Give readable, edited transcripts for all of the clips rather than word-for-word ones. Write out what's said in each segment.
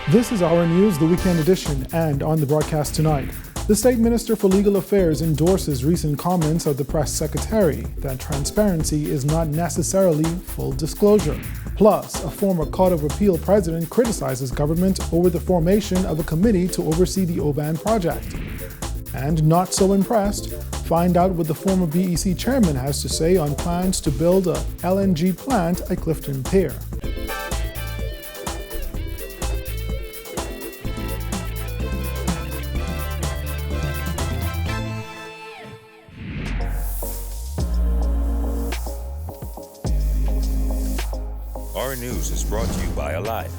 This is our news, the weekend edition, and on the broadcast tonight. The State Minister for Legal Affairs endorses recent comments of the Press Secretary that transparency is not necessarily full disclosure. Plus, a former Court of Appeal president criticizes government over the formation of a committee to oversee the OBAN project. And not so impressed, find out what the former BEC chairman has to say on plans to build a LNG plant at Clifton Pier. Our news is brought to you by Alive.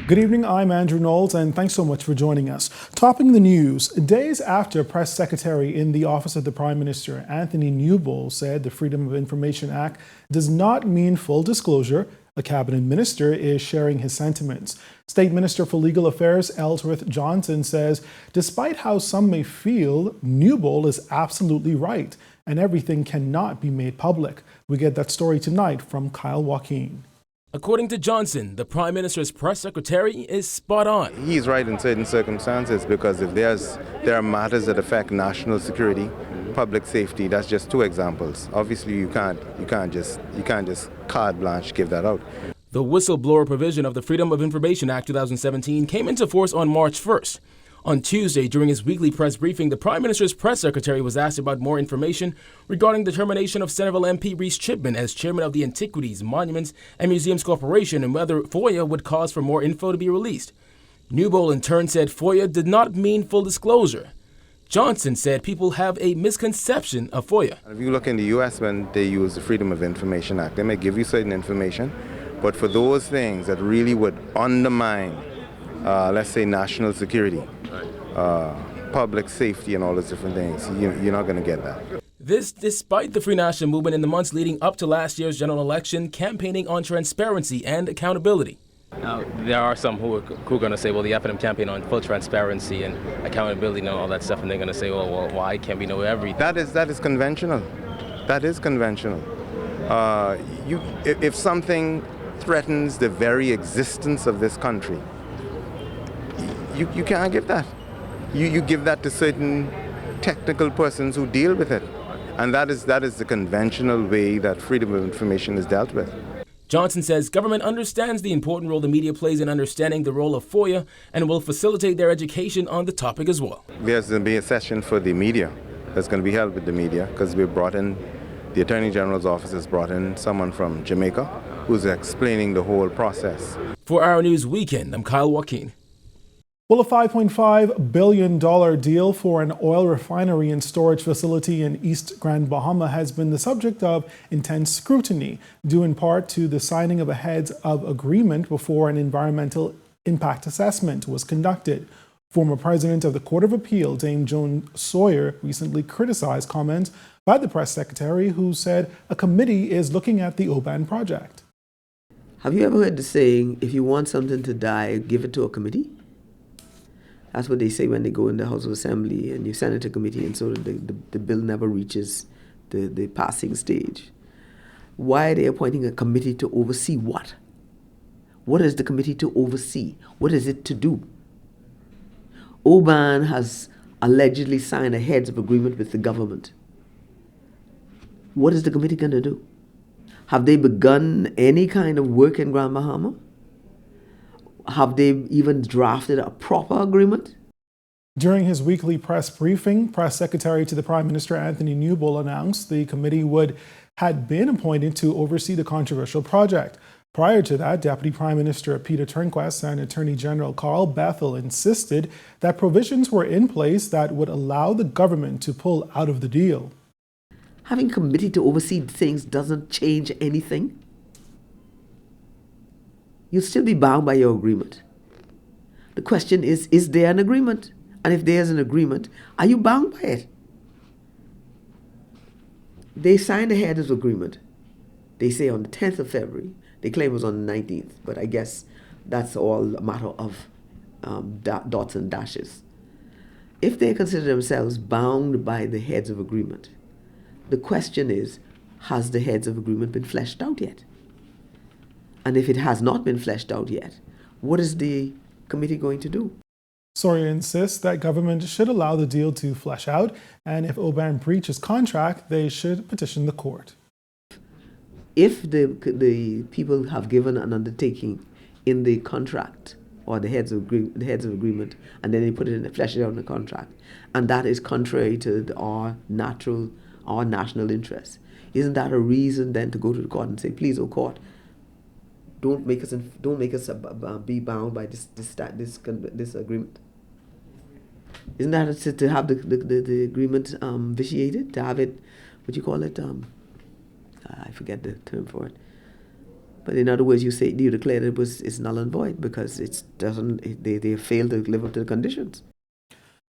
Good evening, I'm Andrew Knowles, and thanks so much for joining us. Topping the news, days after Press Secretary in the Office of the Prime Minister, Anthony Newbold, said the Freedom of Information Act does not mean full disclosure, a cabinet minister is sharing his sentiments. State Minister for Legal Affairs Ellsworth Johnson says, despite how some may feel, Newbold is absolutely right, and everything cannot be made public. We get that story tonight from Kyle Joaquin. According to Johnson, the Prime Minister's press secretary is spot on. He's right in certain circumstances because if there are matters that affect national security, public safety, that's just two examples. Obviously, you can't just carte blanche give that out. The whistleblower provision of the Freedom of Information Act 2017 came into force on March 1st. On Tuesday, during his weekly press briefing, the Prime Minister's press secretary was asked about more information regarding the termination of Centerville MP Reese Chipman as chairman of the Antiquities, Monuments and Museums Corporation and whether FOIA would cause for more info to be released. Newbold in turn said FOIA did not mean full disclosure. Johnson said people have a misconception of FOIA. If you look in the U.S. when they use the Freedom of Information Act, they may give you certain information, but for those things that really would undermine, let's say, national security, public safety and all those different things, you're not going to get that. This despite the Free National Movement in the months leading up to last year's general election campaigning on transparency and accountability. Now, there are some who are going to say, well, the FNM campaign on full transparency and accountability and all that stuff, and they're going to say, well, why can't we know everything? That is conventional. That is conventional. If something threatens the very existence of this country, you can't give that. You give that to certain technical persons who deal with it. And that is the conventional way that freedom of information is dealt with. Johnson says government understands the important role the media plays in understanding the role of FOIA and will facilitate their education on the topic as well. There's going to be a session for the media that's going to be held with the media because we brought in, the Attorney General's office has brought in someone from Jamaica who's explaining the whole process. For Our News Weekend, I'm Kyle Joaquin. Well, a $5.5 billion deal for an oil refinery and storage facility in East Grand Bahama has been the subject of intense scrutiny, due in part to the signing of a heads of agreement before an environmental impact assessment was conducted. Former President of the Court of Appeal, Dame Joan Sawyer, recently criticized comments by the press secretary who said a committee is looking at the OBAN project. Have you ever heard the saying, if you want something to die, give it to a committee? That's what they say when they go in the House of Assembly and you send it to committee, and so the bill never reaches the passing stage. Why are they appointing a committee to oversee what? What is the committee to oversee? What is it to do? OBAN has allegedly signed a heads of agreement with the government. What is the committee going to do? Have they begun any kind of work in Grand Bahama? Have they even drafted a proper agreement? During his weekly press briefing, Press Secretary to the Prime Minister Anthony Newbold announced the committee had been appointed to oversee the controversial project. Prior to that, Deputy Prime Minister Peter Turnquest and Attorney General Carl Bethel insisted that provisions were in place that would allow the government to pull out of the deal. Having a committee to oversee things doesn't change anything. You'll still be bound by your agreement. The question is there an agreement? And if there's an agreement, are you bound by it? They signed a heads of agreement. They say on the 10th of February. They claim it was on the 19th, but I guess that's all a matter of dots and dashes. If they consider themselves bound by the heads of agreement, the question is, has the heads of agreement been fleshed out yet? And if it has not been fleshed out yet, what is the committee going to do? Sawyer insists that government should allow the deal to flesh out, and if Oban breaches contract, they should petition the court. If the people have given an undertaking in the contract or the heads of agreement, and then they put it in, flesh it out in the contract, and that is contrary to our national interest, isn't that a reason then to go to the court and say, please, oh court, don't make us be bound by this agreement? Isn't that to have the agreement vitiated? To have it, what do you call it? I forget the term for it. But in other words, you declare that it's null and void because they failed to live up to the conditions.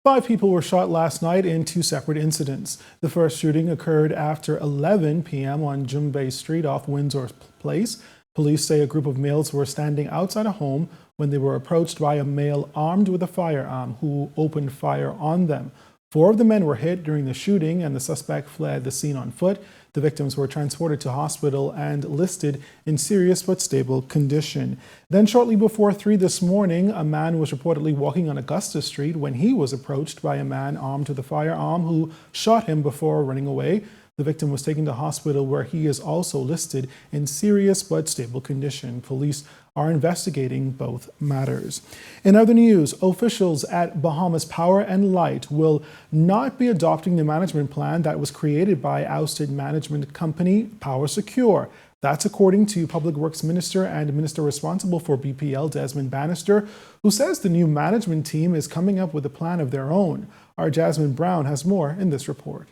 5 people were shot last night in 2 separate incidents. The first shooting occurred after 11 p.m. on Jumbay Street off Windsor Place. Police say a group of males were standing outside a home when they were approached by a male armed with a firearm who opened fire on them. 4 of the men were hit during the shooting and the suspect fled the scene on foot. The victims were transported to hospital and listed in serious but stable condition. Then shortly before 3 this morning, a man was reportedly walking on Augusta Street when he was approached by a man armed with a firearm who shot him before running away. The victim was taken to hospital where he is also listed in serious but stable condition. Police are investigating both matters. In other news, officials at Bahamas Power and Light will not be adopting the management plan that was created by ousted management company Power Secure. That's according to Public Works Minister and Minister responsible for BPL, Desmond Bannister, who says the new management team is coming up with a plan of their own. Our Jasmine Brown has more in this report.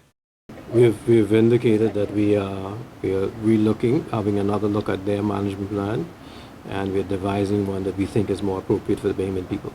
We've indicated that we are relooking, having another look at their management plan, and we're devising one that we think is more appropriate for the Bahamian people.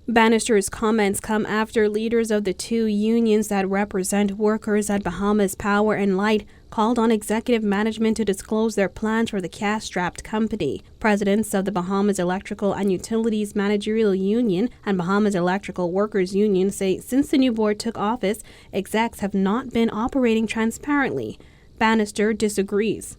Bannister's comments come after leaders of the 2 unions that represent workers at Bahamas Power and Light called on executive management to disclose their plans for the cash-strapped company. Presidents of the Bahamas Electrical and Utilities Managerial Union and Bahamas Electrical Workers Union say since the new board took office, execs have not been operating transparently. Bannister disagrees.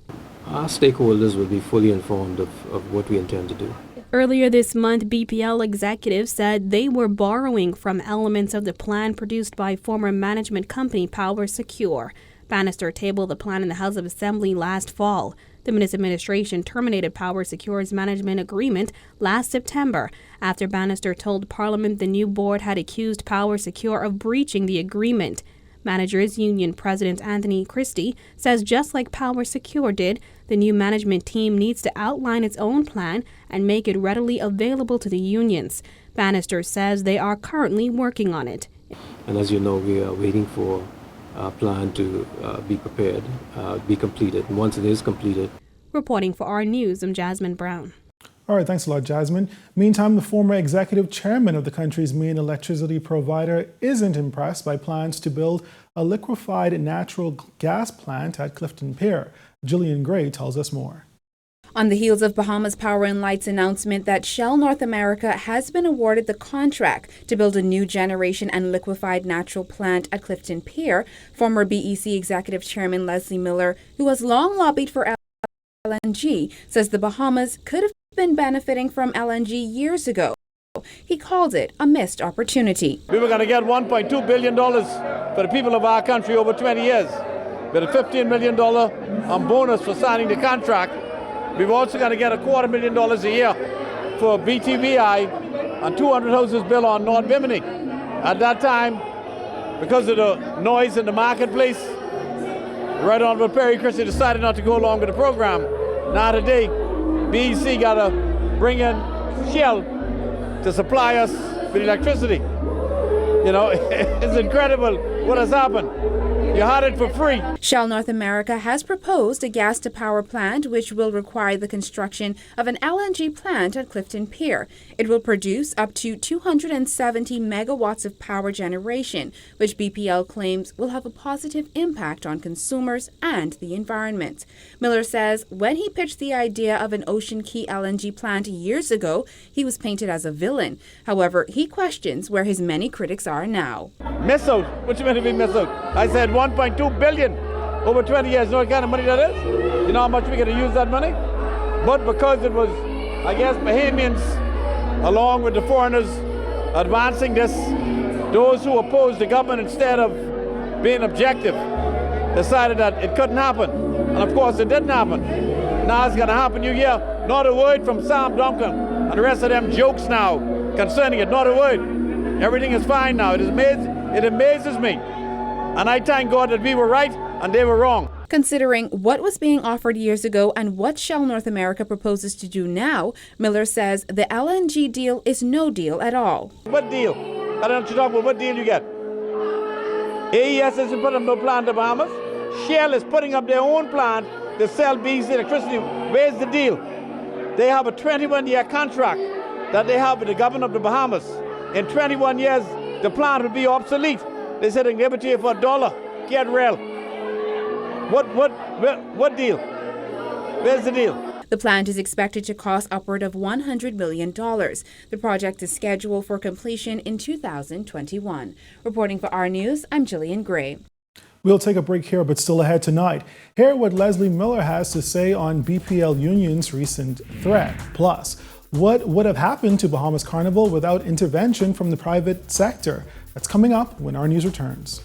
Our stakeholders will be fully informed of what we intend to do. Earlier this month, BPL executives said they were borrowing from elements of the plan produced by former management company Power Secure. Bannister tabled the plan in the House of Assembly last fall. The Minister administration terminated Power Secure's management agreement last September after Bannister told Parliament the new board had accused Power Secure of breaching the agreement. Managers Union President Anthony Christie says just like Power Secure did, the new management team needs to outline its own plan and make it readily available to the unions. Bannister says they are currently working on it. And as you know, we are waiting for a plan to be prepared, be completed. And once it is completed. Reporting for our news, I'm Jasmine Brown. All right, thanks a lot, Jasmine. Meantime, the former executive chairman of the country's main electricity provider isn't impressed by plans to build a liquefied natural gas plant at Clifton Pier. Gillian Gray tells us more. On the heels of Bahamas Power and Light's announcement that Shell North America has been awarded the contract to build a new generation and liquefied natural plant at Clifton Pier, former BEC executive chairman Leslie Miller, who has long lobbied for LNG, says the Bahamas could have been benefiting from LNG years ago. He called it a missed opportunity. We were going to get $1.2 billion for the people of our country over 20 years. With a $15 million bonus for signing the contract. We were also going to get $250,000 a year for BTVI and 200 houses built on North Bimini. At that time, because of the noise in the marketplace, Right Honorable Perry Christie decided not to go along with the program. Now today, BEC got to bring in Shell to supply us with electricity. You know, it's incredible what has happened. You had it for free. Shell North America has proposed a gas-to-power plant which will require the construction of an LNG plant at Clifton Pier. It will produce up to 270 megawatts of power generation, which BPL claims will have a positive impact on consumers and the environment. Miller says when he pitched the idea of an Ocean Key LNG plant years ago, he was painted as a villain. However, he questions where his many critics are now. Miss out? What you mean to be miss out? I said 1.2 billion over 20 years. You know what kind of money that is? You know how much we're going to use that money? But because it was, I guess, Bahamians, along with the foreigners, advancing this, those who opposed the government instead of being objective, decided that it couldn't happen. And of course it didn't happen. Now it's gonna happen. You hear not a word from Sam Duncan and the rest of them jokes now concerning it, not a word. Everything is fine now. It amazes me. And I thank God that we were right and they were wrong. Considering what was being offered years ago and what Shell North America proposes to do now, Miller says the LNG deal is no deal at all. What deal? I don't you talk about what deal you get. AES isn't putting up no plant in the Bahamas. Shell is putting up their own plant to sell BC electricity. Where's the deal? They have a 21-year contract that they have with the government of the Bahamas. In 21 years, the plant will be obsolete. They said they can give it to you for $1. Get real. What deal? Where's the deal? The plant is expected to cost upward of $100 million. The project is scheduled for completion in 2021. Reporting for our News, I'm Jillian Gray. We'll take a break here, but still ahead tonight. Hear what Leslie Miller has to say on BPL Union's recent threat. Plus, what would have happened to Bahamas Carnival without intervention from the private sector? That's coming up when our news returns.